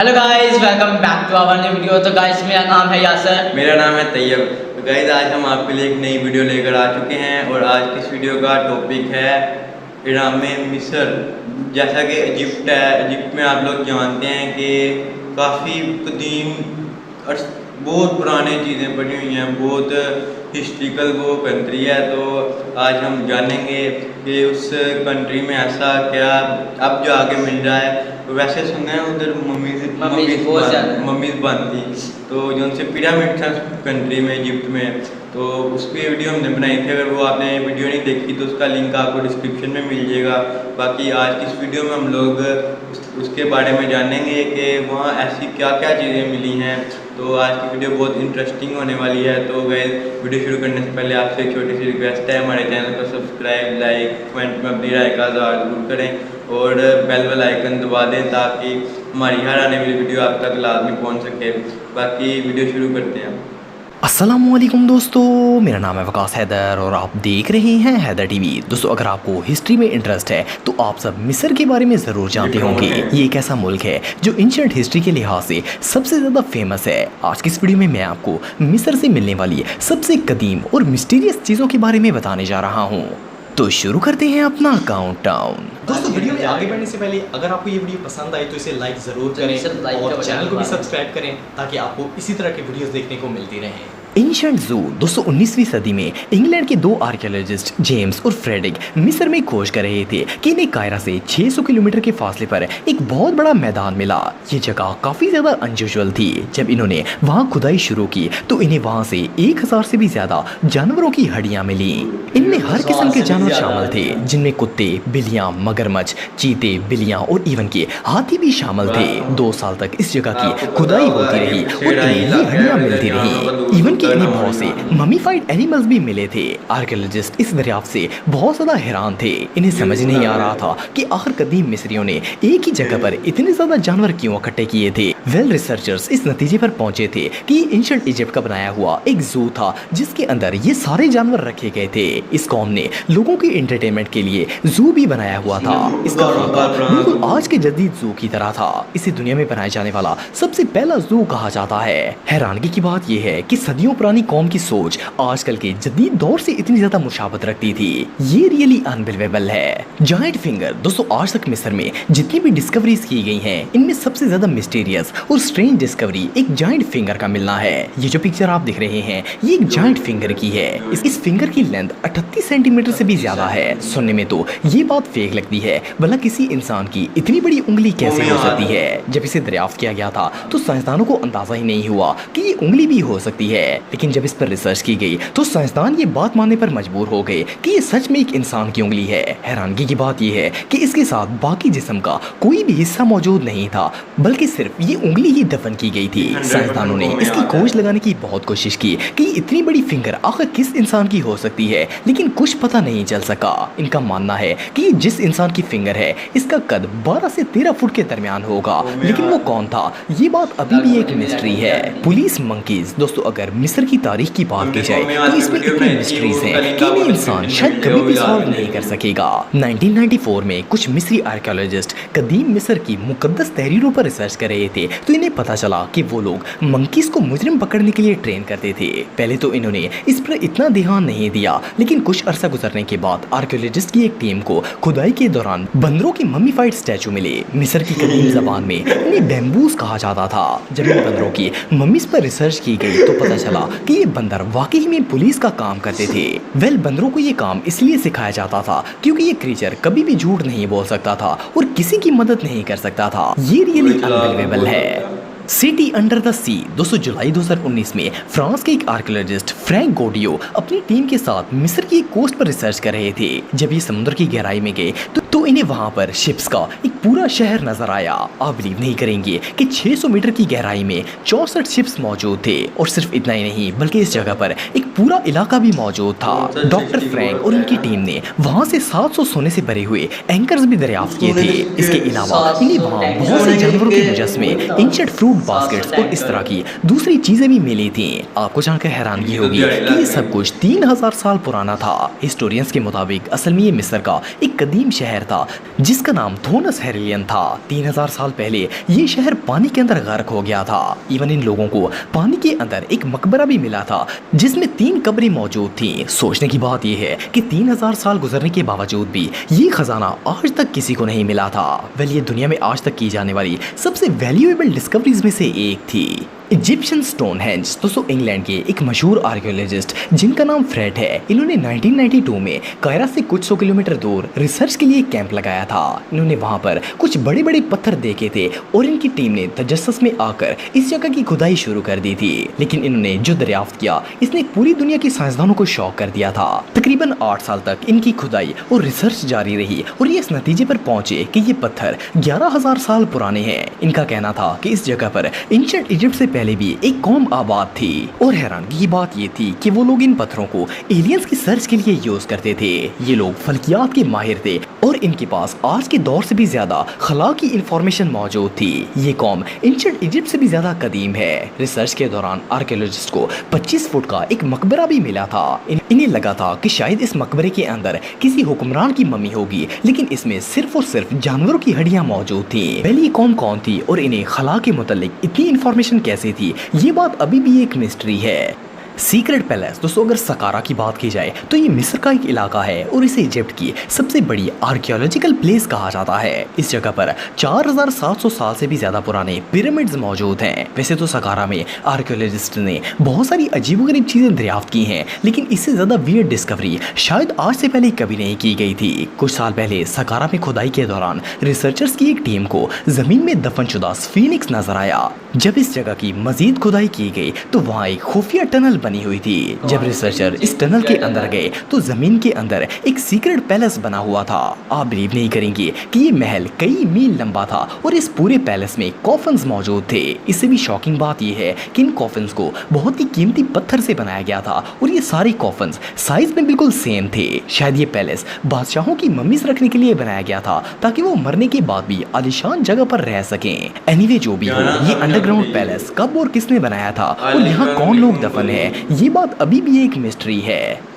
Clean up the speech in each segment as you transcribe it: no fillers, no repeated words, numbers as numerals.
Hello guys, welcome back to our new video. तो guys, मेरा नाम है यासर। मेरा नाम है तैयब। तो गाइस, आज हम आपके लिए एक नई वीडियो लेकर आ चुके हैं और आज की इस वीडियो का टॉपिक है ईरान में मिस्र। जैसा कि इजिप्ट है, इजिप्ट में आप लोग जानते हैं कि काफ़ी कदीम और बहुत पुरानी चीज़ें पड़ी हुई हैं, बहुत हिस्ट्रिकल वो कंट्री है। तो आज हम जानेंगे कि उस कंट्री में ऐसा क्या अब जो आगे मिल रहा है। वैसे सुना है उधर मम्मीज बनती, तो जो उनसे पिरामिड था कंट्री में, इजिप्ट में, तो उसकी वीडियो हमने बनाई थी। अगर वो आपने वीडियो नहीं देखी तो उसका लिंक आपको डिस्क्रिप्शन में मिल जाएगा। बाकी आज की इस वीडियो में हम लोग उसके बारे में जानेंगे कि वहाँ ऐसी क्या क्या चीज़ें मिली हैं। तो आज की वीडियो बहुत इंटरेस्टिंग होने वाली है। तो गाइस, वीडियो शुरू करने से पहले आपसे एक छोटी सी रिक्वेस्ट है, हमारे चैनल को सब्सक्राइब, लाइक, कमेंट में अपनी राय का इज़हार जरूर करें और बेल आइकन दबा दें ताकि हमारी हर आने वाली वीडियो आप तक लाजमी पहुंच सके। बाकी वीडियो शुरू करते हैं। अस्सलामुअलैकुम दोस्तों, मेरा नाम है वकास हैदर और आप देख रहे हैं हैदर टीवी। दोस्तों, अगर आपको हिस्ट्री में इंटरेस्ट है तो आप सब मिस्र के बारे में ज़रूर जानते होंगे। ये एक ऐसा मुल्क है जो एंशिएंट हिस्ट्री के लिहाज से सबसे ज़्यादा फेमस है। आज की इस वीडियो में मैं आपको मिस्र से मिलने वाली सबसे कदीम और मिस्टीरियस चीज़ों के बारे में बताने जा रहा हूँ। तो शुरू करते हैं अपना काउंटडाउन। दोस्तों, वीडियो में आगे बढ़ने से पहले अगर आपको ये वीडियो पसंद आई तो इसे लाइक ज़रूर करें और चैनल को भी सब्सक्राइब करें ताकि आपको इसी तरह के वीडियोस देखने को मिलती रहें। Ancient zoo. दोस्तों, 19वीं सदी में इंग्लैंड के दो आर्कियोलॉजिस्ट जेम्स और फ्रेडरिक मिस्र में खोज कर रहे थे कि इन्हें कायरा से 600 किलोमीटर के फासले पर एक बहुत बड़ा मैदान मिला। ये जगह काफ़ी ज़्यादा अनयूजुअल थी। जब इन्होंने वहाँ खुदाई शुरू की तो इन्हें वहाँ से 1000 से भी ज़्यादा जानवरों की हड्डियाँ मिली। इनमें हर किस्म के जानवर शामिल थे, जिनमें कुत्ते, बिल्लियाँ, मगरमच्छ, चीते, बिल्लियाँ और इवन के हाथी भी शामिल थे। 2 साल तक इस जगह की खुदाई होती रही और इन्हें ये हड्डियाँ मिलती रही। इवन कि इन्हें बहुत से ममीफाइड एनिमल्स भी मिले थे। आर्कियोलॉजिस्ट इस दरियाफ्त से बहुत ज़्यादा हैरान थे। इन्हें समझ नहीं आ रहा था कि आखिर कदीम मिस्रियों ने एक ही जगह पर इतने ज़्यादा जानवर क्यों इकट्ठे किए थे। रिसर्चर्स इस नतीजे पर पहुंचे थे कि एंशिएंट इजिप्ट का बनाया हुआ एक जू था जिसके अंदर ये सारे जानवर रखे गए थे। इस कौम ने लोगों के एंटरटेनमेंट के लिए जू भी बनाया हुआ था। इसका बिल्कुल आज के जदीद जू की तरह था। इसे दुनिया में बनाया जाने वाला सबसे पहला जू कहा जाता है। हैरानगी की बात यह है कि सदियों पुरानी कौम की सोच आजकल के जदीद दौर से इतनी ज्यादा मुशाबत रखती थी। ये रियली अनबिलीवेबल है। Giant finger. दोस्तों, आज तक मिस्र में जितनी भी डिस्कवरीज की गई हैं, इनमें सबसे ज्यादा मिस्टीरियस और स्ट्रेंज डिस्कवरी एक जायंट फिंगर का मिलना है। ये जो पिक्चर आप देख रहे हैं, ये एक जायंट फिंगर की है। इस फिंगर की लेंथ 38 सेंटीमीटर से भी ज्यादा है। सुनने में तो ये बात फेक लगती है, भला किसी इंसान की इतनी बड़ी उंगली कैसे हो सकती है। जब इसे दरियाफ्त किया गया था तो साइंसदानों को अंदाजा ही नहीं हुआ कि ये उंगली भी हो सकती है। लेकिन जब इस पर रिसर्च की गई तो साइंसदान ये बात मानने पर मजबूर हो गए कि ये सच में एक इंसान की उंगली है। हैरानगी की बात यह है कि इसके साथ बाकी जिस्म का कोई भी हिस्सा मौजूद नहीं था, बल्कि सिर्फ ये उंगली ही दफन की गई थी। साइंसदानों ने इसकी खोज लगाने की बहुत कोशिश की कि इतनी बड़ी फिंगर आखिर किस इंसान की हो सकती है, लेकिन कुछ पता नहीं चल सका। इनका मानना है कि ये जिस इंसान की फिंगर है इसका कद 12 से 13 फुट के दरमियान होगा, लेकिन वो कौन था ये बात अभी भी एक मिस्ट्री है। Police monkeys. दोस्तों, अगर मिस्र की तारीख की बात की जाए तो इसमें इतनी मिस्ट्रीज हैं कि इन्हें इंसान शायद कभी भी सॉल्व नहीं कर सकेगा। 1994 में कुछ मिस्री आर्कियोलॉजिस्ट कदीम मिस्र की मुकद्दस तहरीरों पर रिसर्च कर रहे थे तो इन्हें पता चला कि वो लोग मंकीज को मुजरिम पकड़ने के लिए ट्रेन करते थे। पहले तो इन्होंने इस पर इतना ध्यान नहीं दिया, लेकिन कुछ अरसा गुजरने के बाद आर्कियोलॉजिस्ट की एक टीम को खुदाई के दौरान बंदरों की मम्मीफाइड स्टैचू मिले। मिस्र की कदीम जबान में इन्हें बैम्बूस कहा जाता था। जब इन बंदरों की मम्मीज पर रिसर्च की गई तो पता चला कि ये बंदर वाकई में पुलिस का काम करते थे। बंदरों को ये काम इसलिए सिखाया जाता था क्योंकि ये क्रीचर कभी भी झूठ नहीं बोल सकता था और किसी की मदद नहीं कर सकता था। ये रियली अनबिलीवेबल है। सिटी अंडर द सी। दोस्तों, जुलाई 2019 में फ्रांस के एक आर्कियोलॉजिस्ट फ्रैंक गोडियो अपनी टीम के साथ मिस्र की एक कोस्ट पर रिसर्च कर रहे थे। जब ये समुद्र की गहराई में गए तो इन्हें वहां पर शिप्स का एक पूरा शहर नजर आया। आप बिलीव नहीं करेंगे कि 600 मीटर की गहराई में 64 शिप्स मौजूद थे। और सिर्फ इतना ही नहीं, बल्कि इस जगह पर एक पूरा इलाका भी मौजूद था। डॉक्टर फ्रैंक और उनकी टीम ने वहां से 700 सोने से भरे हुए एंकर्स भी दरियाफ्त किए थे। इसके अलावा इन्हें वहां बहुत से जानवरों के मुजस्मे, एंशिएंट फ्रूट बास्केट्स और इस तरह की दूसरी चीजें भी मिली थी। आपको जानकर हैरानगी होगी कि ये सब कुछ 3000 साल पुराना था। हिस्टोरियंस के मुताबिक असल में ये मिस्र का एक कदीम शहर था जिसका नाम थोनस हेरिलियन था। 3000 साल पहले ये शहर पानी के अंदर गर्क हो गया था। इवन इन लोगों को पानी के अंदर एक मकबरा भी मिला था जिसमें 3 कब्रें मौजूद थी। सोचने की बात यह है कि 3000 साल गुजरने के बावजूद भी ये खजाना आज तक किसी को नहीं मिला था। वेल, ये दुनिया में आज तक की जाने वाली सबसे वैल्यूएबल डिस्कवरीज में से एक थी। इजिप्शियन स्टोनहेंज दोस्तों इंग्लैंड के एक मशहूर आर्कियोलॉजिस्ट जिनका नाम फ्रेड है, इन्होंने 1992 में कायरा से कुछ 100 किलोमीटर दूर रिसर्च के लिए एक कैंप लगाया था। इन्होंने वहां पर कुछ बड़े बड़े पत्थर देखे थे और इनकी टीम ने तजस्सुस में आकर इस जगह की खुदाई शुरू कर दी थी। लेकिन इन्होंने जो दरियाफ्त किया इसने पूरी दुनिया के साइंसदानों को शॉक कर दिया था। तकरीबन 8 साल तक इनकी खुदाई और रिसर्च जारी रही और ये इस नतीजे पर पहुंचे कि ये पत्थर 11,000 साल पुराने हैं। इनका कहना था कि इस जगह पर एंशिएंट इजिप्ट से पहले भी एक कौम आबाद थी और हैरानगी की बात ये थी कि वो लोग इन पत्थरों को एलियंस की सर्च के लिए यूज करते थे। ये लोग फल्कियात के माहिर थे और इनके पास आज के दौर से भी ज्यादा खला की इंफॉर्मेशन मौजूद थी। ये कौम एंशिएंट इजिप्ट से भी ज्यादा कदीम है। रिसर्च के दौरान आर्कियोलॉजिस्ट को 25 फुट का एक मकबरा भी मिला था। इन्हें लगा था कि शायद इस मकबरे के अंदर किसी हुक्मरान की मम्मी होगी, लेकिन इसमें सिर्फ और सिर्फ जानवरों की हड्डियां मौजूद थी। पहली कौम कौन थी और इन्हें खला के मुतालिक इतनी इंफॉर्मेशन कैसे थी, ये बात अभी भी एक मिस्ट्री है। सीक्रेट पैलेस दोस्तों अगर सकारा की बात की जाए तो ये मिस्र का एक इलाका है और इसे इजिप्ट की सबसे बड़ी आर्कियोलॉजिकल प्लेस कहा जाता है। इस जगह पर 4700 साल से भी ज्यादा पुराने पिरामिड्स मौजूद हैं। वैसे तो सकारा में आर्कियोलॉजिस्ट ने बहुत सारी अजीबोगरीब चीजें दरियाफ्त की हैं, लेकिन इससे ज्यादा वियर्ड डिस्कवरी शायद आज से पहले कभी नहीं की गई थी। कुछ साल पहले सकारा में खुदाई के दौरान रिसर्चर्स की एक टीम को जमीन में दफनशुदा स्फीनिक्स नजर आया। जब इस जगह की मजीद खुदाई की गई तो वहाँ एक खुफिया टनल बनी हुई थी। जब रिसर्चर इस टनल के अंदर गए तो जमीन के अंदर एक सीक्रेट पैलेस बना हुआ था। आप बिलीव नहीं करेंगे कि ये महल कई मील लंबा था और इस पूरे पैलेस में कॉफन्स मौजूद थे। इससे भी शॉकिंग बात यह है कि इन कॉफन्स को बहुत ही कीमती पत्थर से बनाया गया था और ये सारे कॉफन्स साइज में बिल्कुल सेम थे। शायद ये पैलेस बादशाहों की मम्मीज रखने के लिए बनाया गया था ताकि वो मरने के बाद भी आलीशान जगह पर रह सकें। एनीवे जो भी हो, ये अंडरग्राउंड पैलेस कब और किसने बनाया था और यहाँ कौन लोग दफन है, ये बात अभी भी एक मिस्ट्री है।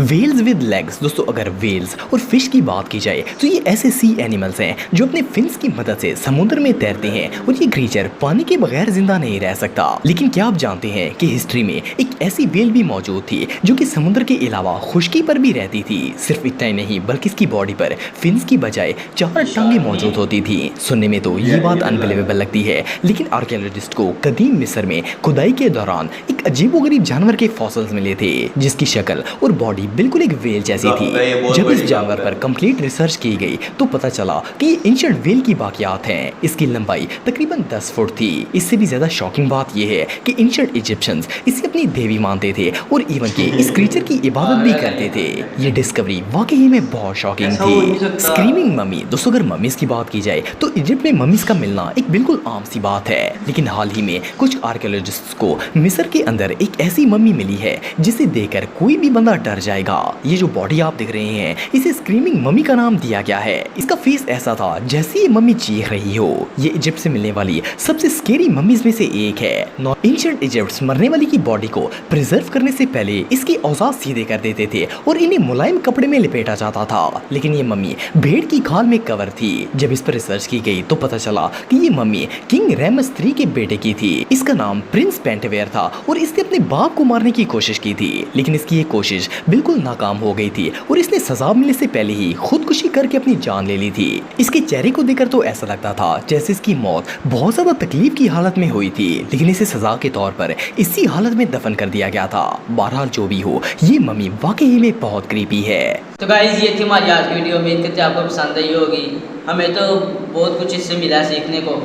वेल्स विद लेग्स दोस्तों अगर वेल्स और फिश की बात की जाए तो ये ऐसे सी एनिमल्स हैं जो अपने फिन्स की मदद से समुद्र में तैरते हैं और ये क्रीचर पानी के बगैर जिंदा नहीं रह सकता। लेकिन क्या आप जानते हैं कि हिस्ट्री में एक ऐसी वेल भी मौजूद थी जो कि समुद्र के अलावा खुश्की पर भी रहती थी। सिर्फ इतना ही नहीं बल्कि इसकी बॉडी पर फिन्स की बजाय 4 टांगे मौजूद होती थी। सुनने में तो ये बात अनबिलीवेबल लगती है, लेकिन आर्कियोलॉजिस्ट को कदीम मिस्र में खुदाई के दौरान एक अजीबोगरीब जानवर के फॉसिल्स मिले थे जिसकी शक्ल और बॉडी बिल्कुल एक वेल जैसी थी। जब इस जानवर पर कंप्लीट रिसर्च की गई तो पता चला कि ये एंशिएंट वेल की बाकियात हैं। इसकी लंबाई तकरीबन 10 फुट थी। इससे भी ज्यादा शॉकिंग बात यह है कि एंशिएंट इजिप्शियंस इसे अपनी देवी मानते थे और इवन के इस क्रीचर की इबादत भी करते थे। ये डिस्कवरी वाकई में बहुत शॉकिंग थी। स्क्रीमिंग मम्मी दोस्तों अगर मम्मीज की बात की जाए तो इजिप्ट में मम्मीज का मिलना एक बिल्कुल आम सी बात है, लेकिन हाल ही में कुछ आर्कियोलॉजिस्ट्स को मिस्र के अंदर एक ऐसी मम्मी मिली है जिसे देखकर कोई भी बंदा डर जाएगा। ये जो बॉडी आप देख रहे हैं इसे स्क्रीमिंग मम्मी का नाम दिया गया है। इसका फेस ऐसा था जैसे ये मम्मी चीख रही हो। ये इजिप्ट से मिलने वाली सबसे स्केरी मम्मीज में से एक है। एंशिएंट इजिप्ट मरने वाली की बॉडी को प्रिजर्व करने से पहले इसके औजार सीधे कर देते थे और इन्हें मुलायम कपड़े में लपेटा जाता था, लेकिन ये मम्मी भेड़ की खाल में कवर थी। जब इस पर रिसर्च की गई तो पता चला कि ये मम्मी किंग रेमस III के बेटे की थी। इसका नाम प्रिंस पेंटवेयर था और इसने अपने बाप को मारने की कोशिश की थी, लेकिन इसकी ये कोशिश बिल्कुल नाकाम हो गई थी और इसने सजा मिलने से पहले ही खुदकुशी करके अपनी जान ले ली थी। इसके चेहरे को देखकर तो ऐसा लगता था जैसे इसकी मौत बहुत ज्यादा तकलीफ की हालत में हुई थी, लेकिन इसे सजा के तौर पर इसी हालत में दफन कर दिया गया था। बहरहाल जो भी हो, ये मम्मी वाकई में बहुत क्रीपी है। तो गाइस ये थी हमारी आज की वीडियो। उम्मीद करते आपको पसंद आई होगी। हमें तो बहुत कुछ इससे मिला सीखने को।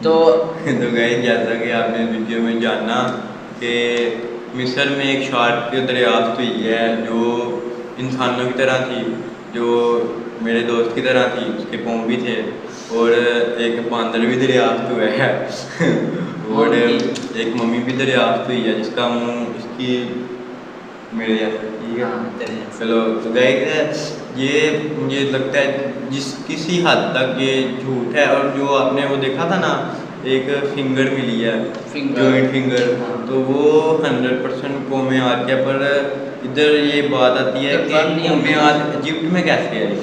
तो गाइस जैसा कि आपने वीडियो में जाना कि मिस्र में एक शार्क की दरियाफ्त हुई है जो इंसानों की तरह थी, जो मेरे दोस्त की तरह थी, उसके पाँव भी थे और एक बांदर भी दरियाफ्त हुआ है और एक मम्मी भी दरियाफ्त हुई है जिसका मुँह इसकी मेरे जैसा। चलो तो गाइस ये मुझे लगता है किसी हद तक ये झूठ है। और जो आपने वो देखा था ना एक फिंगर मिली है, जॉइंट फिंगर, तो वो 100% कौमे आद के। पर इधर ये बात आती है कि कौमे आद इजिप्ट में कैसे आई,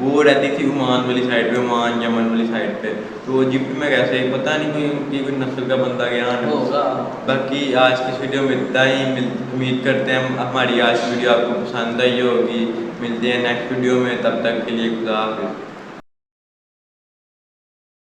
वो रहती थी ओमान वाली साइड पे, ओमान यमन वाली साइड पे। तो इजिप्ट में कैसे पता नहीं कोई उनकी कोई नस्ल का बंदा गया होगा। बाकी आज की वीडियो में इतना ही। उम्मीद करते हैं हमारी आज की वीडियो आपको पसंद आई होगी। मिलते हैं नेक्स्ट वीडियो में, तब तक के लिए खुदा हाफिज़।